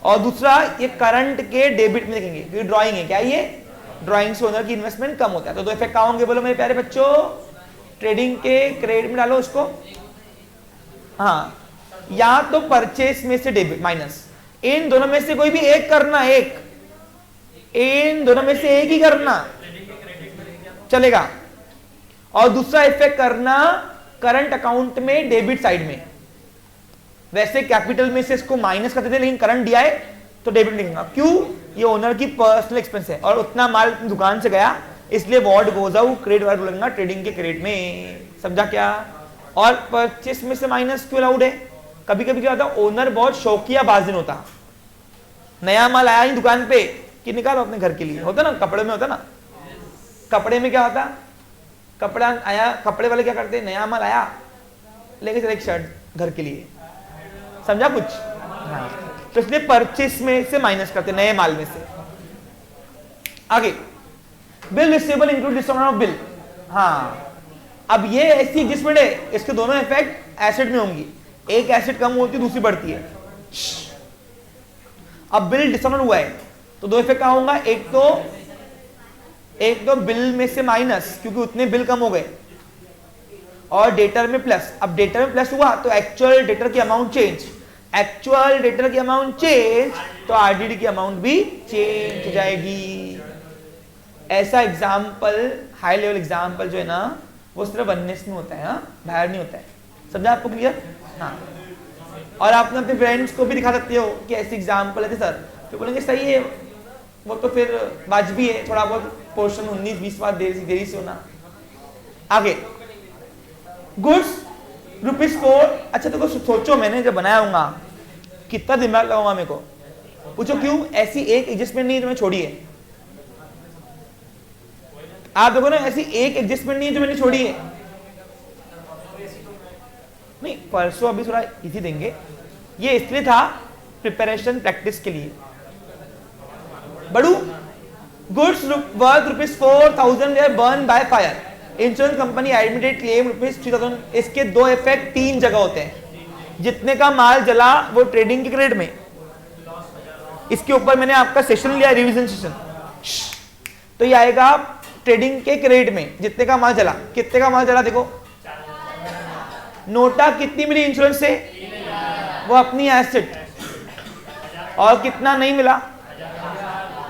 और दूसरा ये करंट के डेबिट में देखेंगे, क्योंकि ड्राइंग है। क्या ये? ड्राइंग से ओनर की इन्वेस्टमेंट कम होता है। तो 2 इफेक्ट होंगे, बोलो मेरे प्यारे बच्चों? ट्रेडिंग के क्रेडिट में डालो उसको, हाँ, या तो परचेस में से डेबिट माइनस, इन दोनों में से कोई भी एक करना, एक, इन दोनों में से एक ही करना चलेगा। और दूसरा इफेक्ट करना करंट अकाउंट में डेबिट साइड में। वैसे कैपिटल में से इसको माइनस करते थे, लेकिन करंट दिया है तो डेबिट लिखेंगे। क्यों? ये ओनर की पर्सनल एक्सपेंस है, और उतना माल दुकान से गया, इसलिए व्हाट गोज आउट क्रेडिट वाला लगेगा ट्रेडिंग के क्रेडिट में। समझा क्या? और परचेस में से माइनस क्यों अलाउड है? कभी कभी क्या होता है, ओनर बहुत शौकिया बाजिन होता, नया माल आया ही दुकान पे कि निकालो अपने घर के लिए, होता ना, कपड़े में होता ना, कपड़े में क्या होता, कपड़ा आया, कपड़े वाले क्या करते, नया माल आया लेके चले एक शर्ट घर के लिए। समझा कुछ? हाँ, तो इसलिए परचेस में से माइनस करते, नए माल में से। आगे, bill receivable include discount of bill. हाँ, अब ये ऐसी एडजस्टमेंट है, इसके दोनों इफेक्ट एसेट में होंगी, एक एसेट कम होती है, दूसरी बढ़ती है। अब बिल डिस्काउंट हुआ है तो 2 इफेक्ट क्या होगा? एक तो बिल में से माइनस, क्योंकि उतने बिल कम हो गए, और डेटर में प्लस। अब डेटर में प्लस हुआ तो एक्चुअल डेटर की अमाउंट चेंज, एक्चुअल डेटर की अमाउंट चेंज तो आरडीडी की अमाउंट भी चेंज हो जाएगी। ऐसा एग्जाम्पल, हाई लेवल एग्जाम्पल जो है ना, वो सिर्फ वननेस में होता है, हाँ, बाहर नहीं होता है। समझा आपको? क्लियर? हाँ, और आप अपने फ्रेंड्स को भी दिखा सकते हो कि ऐसे एग्जाम्पल है सर, तो बोलेंगे सही है, वो तो फिर वाजबी है, थोड़ा बहुत पोर्शन 19-20 बार देरी से होना। आगे, गुड्स ₹4। अच्छा तो सोचो, मैंने जब बनाया होगा कितना दिमाग लगाऊंगा मेरे को, पूछो क्यों? ऐसी एक एडजस्टमेंट नहीं जो मैंने छोड़ी है। आप देखो ना, ऐसी एक एडजस्टमेंट नहीं है जो मैंने छोड़ी है। नहीं, परसों अभी थोड़ा इजी देंगे, ये इसलिए था प्रिपरेशन प्रैक्टिस के लिए। बड़ू, goods worth ₹4,000 were burned by fire. Insurance company admitted claim ₹3,000। इसके 2 इफेक्ट 3 जगह होते हैं। जितने का माल जला वो ट्रेडिंग के क्रेडिट में, इसके ऊपर मैंने आपका सेशन लिया, रिवीजन सेशन, तो ये आएगा ट्रेडिंग के क्रेडिट में। जितने का माल जला, कितने का माल जला देखो, नोटा कितनी मिली इंश्योरेंस से, वो अपनी एसेट, और कितना नहीं मिला,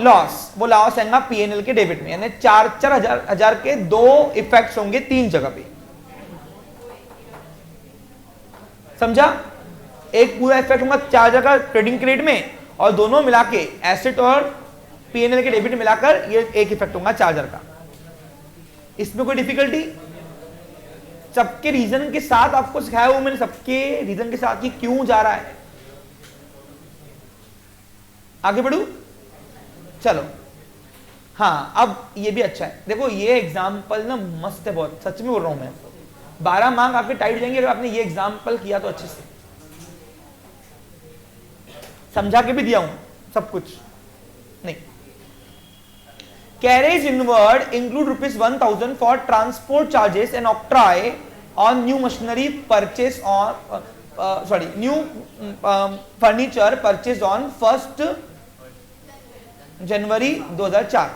लॉस, वो लॉस आएगा पीएनएल के डेबिट में, यानी 4 हजार के 2 इफेक्ट्स होंगे 3 जगह पे, समझा? एक पूरा इफेक्ट होगा 4 जगह ट्रेडिंग क्रेडिट में, और दोनों मिला के एसेट और पीएनएल के डेबिट मिलाकर ये एक इफेक्ट होगा 4 हजार का। इसमें कोई डिफिकल्टी? सबके रीजन के साथ आपको सिखाया हुआ मैंने, सबके रीजन के साथ कि क्यों जा रहा है। आगे बढ़ू, चलो। हाँ, अब ये भी अच्छा है, देखो ये एग्जाम्पल ना मस्त है बहुत, सच में बोल रहा हूं मैं। 12 मार्क आपके टाइट जाएंगे अगर आपने ये एग्जाम्पल किया तो अच्छे से समझा के भी दिया हूं सब कुछ। नहीं, carriage inward include ₹1000 for transport charges and octroi on new machinery purchase on new furniture purchase on 1 January 2004।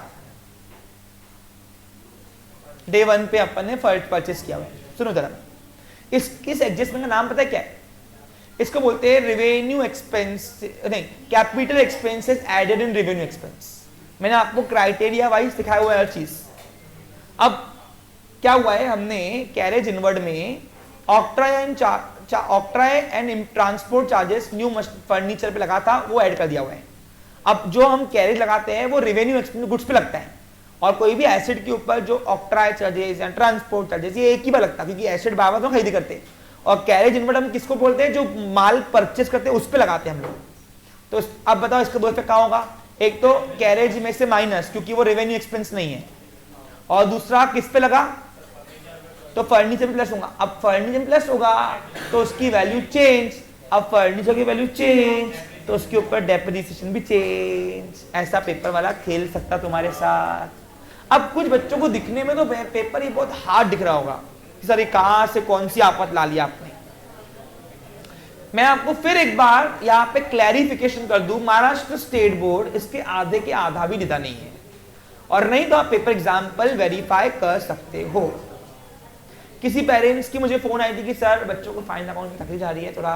Day 1 पे अपन ने परचेस किया हुआ है। सुनो जरा, इस एडजस्टमेंट का नाम पता है क्या है? इसको बोलते हैं रेवेन्यू एक्सपेंस, नहीं, capital expenses added in revenue expense. मैंने आपको क्राइटेरिया वाइज दिखाया हुआ है हर चीज। अब क्या हुआ है, हमने कैरेज इनवर्ड में octroi and transport charges new furniture पे लगा था, वो ऐड कर दिया हुआ है। अब जो हम कैरेज लगाते हैं वो रेवेन्यू एक्सपेंस गुड्स पे लगता है, और कोई भी एसेट के ऊपर जो ऑक्ट्राई चार्जेस या ट्रांसपोर्ट चार्जेस ये एक ही बार लगता है, क्योंकि एसेट बार बार तो खरीदी करते हैं। और कैरेज इनवर्ड हम किसको बोलते हैं? जो माल परचेस करते हैं उस पे लगाते हैं हम लोग। तो अब बताओ इसका दो इफेक्ट क्या होगा? एक तो कैरेज में से माइनस, क्योंकि वो रेवेन्यू एक्सपेंस नहीं है, और दूसरा किस पे लगा? तो फर्नीचर में प्लस होगा। अब फर्नीचर में प्लस होगा तो उसकी वैल्यू चेंज, अब फर्नीचर की वैल्यू चेंज तो उसके ऊपर डेप्रिसिएशन भी चेंज। ऐसा पेपर वाला खेल सकता तुम्हारे साथ। अब कुछ बच्चों को दिखने में तो पेपर ही बहुत हार्ड दिख रहा होगा कि सर ये कहां से कौन सी आफत ला लिया आपने। मैं आपको फिर एक बार यहां पे क्लैरिफिकेशन कर दूं, महाराष्ट्र स्टेट बोर्ड इसके आधे के आधा भी देता नहीं है, और नहीं तो आप पेपर एग्जाम्पल वेरीफाई कर सकते हो। किसी पेरेंट्स की मुझे फोन आई थी कि सर बच्चों को फाइन अकाउंट में तकलीफ आ रही है, थोड़ा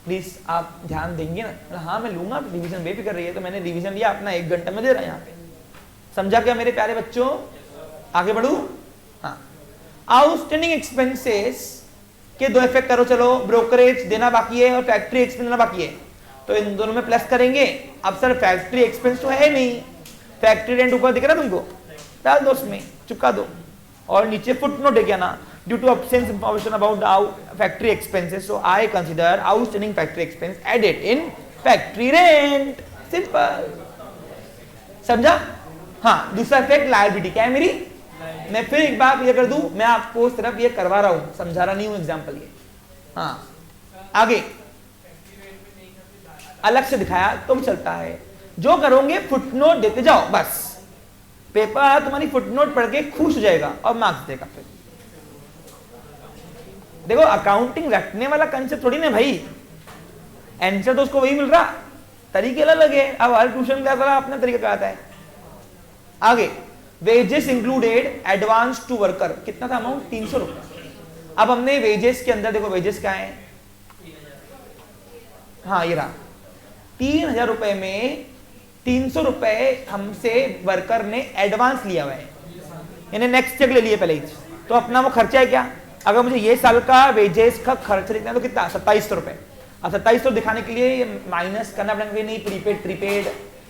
प्लीज आप ध्यान देंगे ना? हाँ मैं लूंगा, रिवीजन बेफिक्र रही है। तो मैंने रिवीजन लिया अपना, 1 घंटा में दे रहा है यहाँ पे। समझा क्या मेरे प्यारे बच्चों? आगे बढ़ू। हाँ, आउटस्टैंडिंग एक्सपेंसेस के 2 इफेक्ट करो। चलो, ब्रोकरेज देना बाकी है और फैक्ट्री एक्सपेंस देना बाकी है, तो इन दोनों में प्लस करेंगे। अब सर फैक्ट्री एक्सपेंस तो है नहीं, फैक्ट्री रेंट ऊपर दिख रहा है तुमको, डाल दो उसमें, चुका दो, और नीचे फुटनोट है क्या ना, due to absence information about the factory expenses, so I consider outstanding factory expense added in factory rent. Simple. समझा? हाँ, दूसरा इफेक्ट लायबिलिटी क्या है मेरी? मैं फिर एक बार क्लियर कर दूं, मैं आपको सिर्फ ये करवा रहा हूं, समझा रहा नहीं हूं एग्जाम्पल ये। हाँ, आगे अलग से दिखाया तो चलता है। जो करोगे फुटनोट देते जाओ, बस पेपर तुम्हारी फुटनोट पढ़ के खुश हो जाएगा और मार्क्स देगा। फिर देखो, अकाउंटिंग रखने वाला कंसेप्ट थोड़ी ना भाई, आंसर तो उसको वही मिल रहा, तरीके अलग है। अब हर ट्यूशन क्लास वाला अपना तरीका कराता है। आगे, wages included advance to worker, कितना था अमाउंट? 300 रुपए। अब हमने वेजेस के अंदर देखो, वेजेस क्या है? हाँ ये रहा, 3000 रुपए में 300 रुपए हमसे वर्कर ने एडवांस लिया हुआ है, यानी नेक्स्ट चेक ले लिए पहले ही। तो अपना वो खर्चा है क्या? अगर मुझे ये साल का वेजेस का खर्च लिखना है तो कितना? 2700 रुपए। अब 2700 दिखाने के लिए माइनस करना पड़ेगा, नहीं prepaid prepaid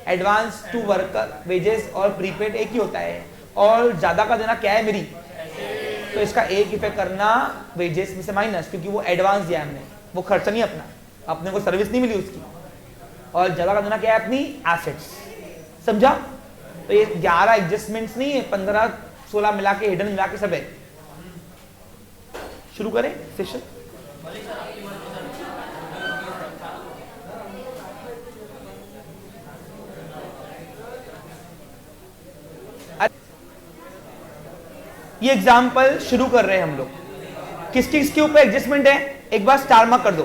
advance to worker, wages और प्रीपेड एक ही होता है, और ज्यादा का देना क्या है मेरी? तो इसका एक इफेक्ट करना वेजेस में से माइनस, क्योंकि वो एडवांस दिया हमने, वो खर्चा नहीं अपना, अपने को सर्विस नहीं मिली उसकी। और ज्यादा का देना क्या है? अपनी एसेट्स। समझा? तो ये 11 एडजस्टमेंट्स नहीं है, 15-16 मिला के, हिडन मिला के सब है। शुरू करें सेशन। ये एग्जाम्पल शुरू कर रहे हैं हम लोग। किसके ऊपर एडजस्टमेंट है? एक बार स्टार मार्क कर दो।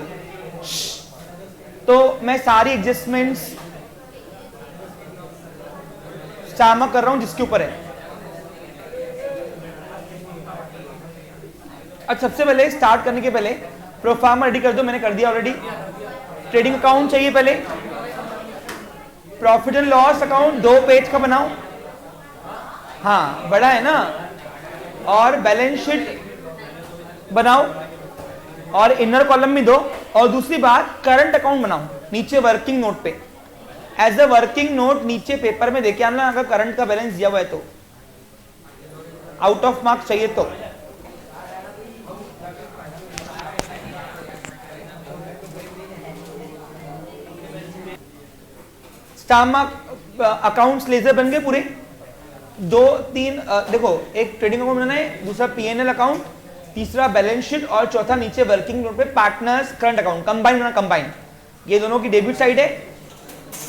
तो मैं सारी एडजस्टमेंट्स स्टार मार्क कर रहा हूं जिसके ऊपर है। अच्छा, सबसे पहले स्टार्ट करने के पहले प्रोफार्मा रेडी कर दो, मैंने कर दिया ऑलरेडी। ट्रेडिंग अकाउंट चाहिए पहले, profit and loss account 2 page का बनाओ, हाँ बड़ा है ना, और बैलेंस शीट बनाओ और इनर कॉलम में दो। और दूसरी बात करंट अकाउंट बनाओ नीचे वर्किंग नोट पे, एज अ वर्किंग नोट नीचे पेपर में देखे आना अगर करंट का बैलेंस दिया हुआ है तो, आउट ऑफ मार्क्स चाहिए तो। स्टार अकाउंट्स लेजर बन गए पूरे, 2-3 देखो, एक ट्रेडिंग अकाउंट बनाना है, दूसरा पीएनएल अकाउंट, तीसरा बैलेंस शीट और चौथा नीचे वर्किंग नोट पे पार्टनर्स करंट अकाउंट। कंबाइन बनाना, कंबाइन, ये दोनों की डेबिट साइड है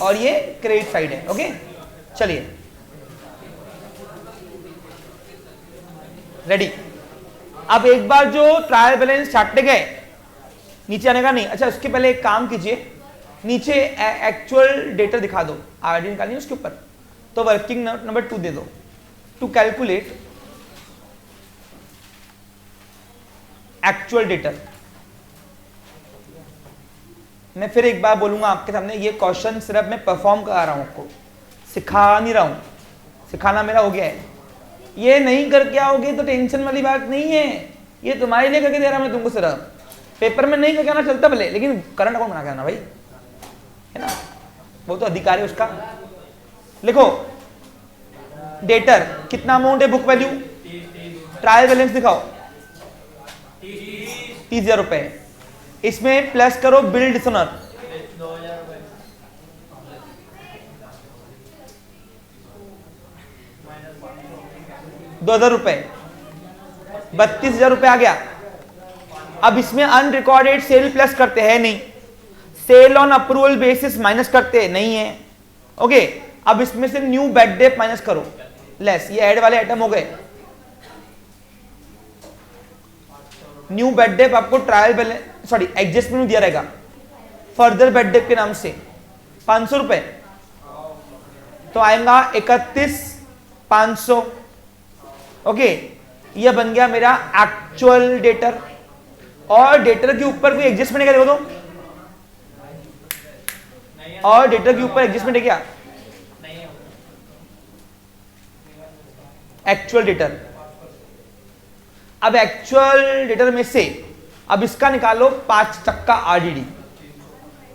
और ये क्रेडिट साइड है। ओके चलिए रेडी। अब एक बार जो ट्रायल बैलेंस छाटने गए नीचे आने का नहीं, अच्छा उसके पहले एक काम कीजिए, नीचे एक्चुअल डेटा दिखा दो, आरडी निकालिए उसके ऊपर, तो वर्किंग नोट नंबर 2 दे दो, टू कैलकुलेट एक्चुअल डेटा। मैं फिर एक बार बोलूंगा आपके सामने, ये क्वेश्चन सिर्फ मैं परफॉर्म करा रहा हूं, आपको सिखा नहीं रहा हूं, सिखाना मेरा हो गया है। ये नहीं करके आओगे तो टेंशन वाली बात नहीं है, ये तुम्हारे लिए करके दे रहा मैं तुमको, सिर्फ पेपर में नहीं करके आना चलता भले, लेकिन करंट अकाउंट बना के आना भाई, है ना, वो तो अधिकार है उसका। लिखो डेटर कितना अमाउंट है, बुक वैल्यू, ट्रायल बैलेंस दिखाओ 30,000 रुपए, इसमें प्लस करो बिल डिसऑनर 2,000 रुपए, 32,000 रुपए आ गया। अब इसमें अनरिकॉर्डेड सेल प्लस करते हैं नहीं, sale on approval basis minus करते नहीं है। ओके अब इसमें से न्यू बैड डेट माइनस करो, लेस, ये ऐड वाले आइटम हो गए। न्यू बैड डेट आपको ट्रायल बैलेंस सॉरी एडजस्टमेंट दिया रहेगा फर्दर बैड डेट के नाम से 500 रुपए, तो आएगा 31,500। ओके ये बन गया मेरा एक्चुअल डेटर। और डेटर के ऊपर कोई एडजस्टमेंट है क्या, देखो तो, और डेटर के ऊपर एडजस्टमेंट है क्या, एक्चुअल डेटर। अब एक्चुअल डेटर में से अब इसका निकालो 5% आरडीडी,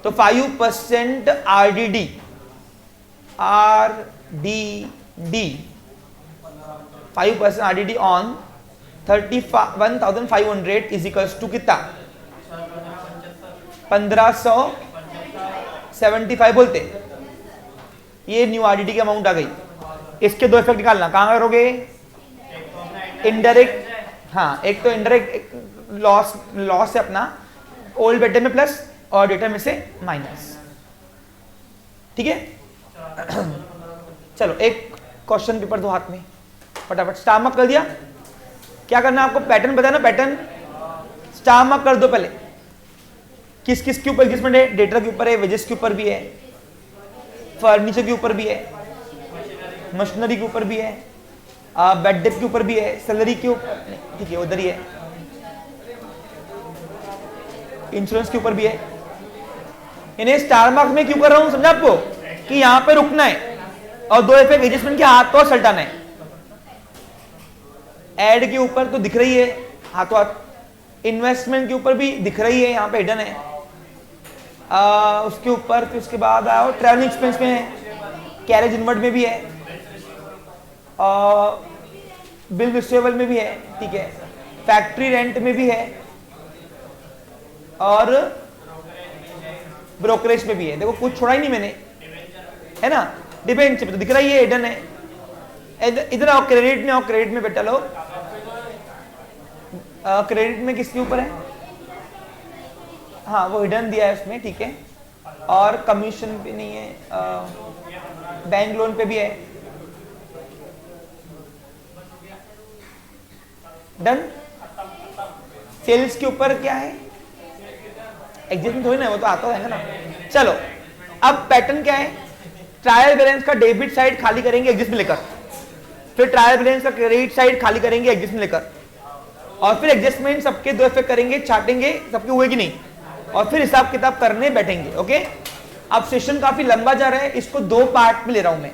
तो 5% RDD, RDD 5% RDD on 31,500 is equals to कितना, 1575 बोलते। ये न्यू आरडीडी की अमाउंट आ गई। इसके दो इफेक्ट निकालना, कहां करोगे, इनडायरेक्ट, हाँ एक तो इनडायरेक्ट लॉस, लॉस है अपना ओल्ड बेटे में प्लस और डेटा में से माइनस, ठीक है। चलो एक क्वेश्चन पेपर दो हाथ में फटाफट, स्टार मार्क कर दिया। क्या करना आपको, पैटर्न बताना, पैटर्न स्टार मार्क कर दो पहले। किस किस के ऊपर एडजस्टमेंट है, डेटा के ऊपर है, वेजेस के ऊपर भी है, फर्नीचर के ऊपर भी है, मशीनरी के ऊपर भी है, बेड डेट के ऊपर भी है, सैलरी के ऊपर, ठीक है उधर ही है, इंश्योरेंस के ऊपर भी है। इन्हें स्टार मार्क में क्यों कर रहा हूं समझा आपको, कि यहां पे रुकना है और दो इफेक्ट एडजस्टमेंट के हाथों हाथ सल्टाना है। एड के ऊपर तो दिख रही है हाथों हाथ, इन्वेस्टमेंट के ऊपर भी दिख रही है, यहाँ पे हिडन है। उसके ऊपर फिर उसके बाद आओ ट्रैवलिंग एक्सपेंस में है, कैरेज इनवर्ट में भी है, बिल रिसीवेबल में भी है, ठीक है, फैक्ट्री रेंट में भी है और ब्रोकरेज में भी है। देखो कुछ छोड़ा ही नहीं मैंने, है ना, डिबेंचर तो दिख रही है, हिडन है। इधर आओ क्रेडिट में, आओ क्रेडिट में बेटा लो, क्रेडिट में किसके ऊपर है, हाँ वो हिडन दिया है उसमें, ठीक है, और कमीशन पे नहीं है, बैंक लोन पे भी है, डन। सेल्स के ऊपर क्या है, एग्जिस्टिंग थोड़ी ना, वो तो आता रहेगा ना। चलो अब पैटर्न क्या है, ट्रायल बैलेंस का डेबिट साइड खाली करेंगे एग्जिस्ट में लेकर, फिर ट्रायल बैलेंस का क्रेडिट साइड खाली करेंगे एग्जिस्ट में लेकर, और फिर एडजस्टमेंट सबके दो इफेक्ट करेंगे, छाटेंगे सबके हुए कि नहीं, और फिर हिसाब किताब करने बैठेंगे। ओके अब सेशन काफी लंबा जा रहा है, इसको 2 पार्ट में ले रहा हूं मैं।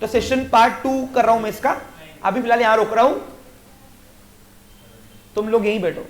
तो सेशन पार्ट 2 कर रहा हूं मैं इसका, अभी फिलहाल यहां रोक रहा हूं, तुम लोग यहीं बैठो।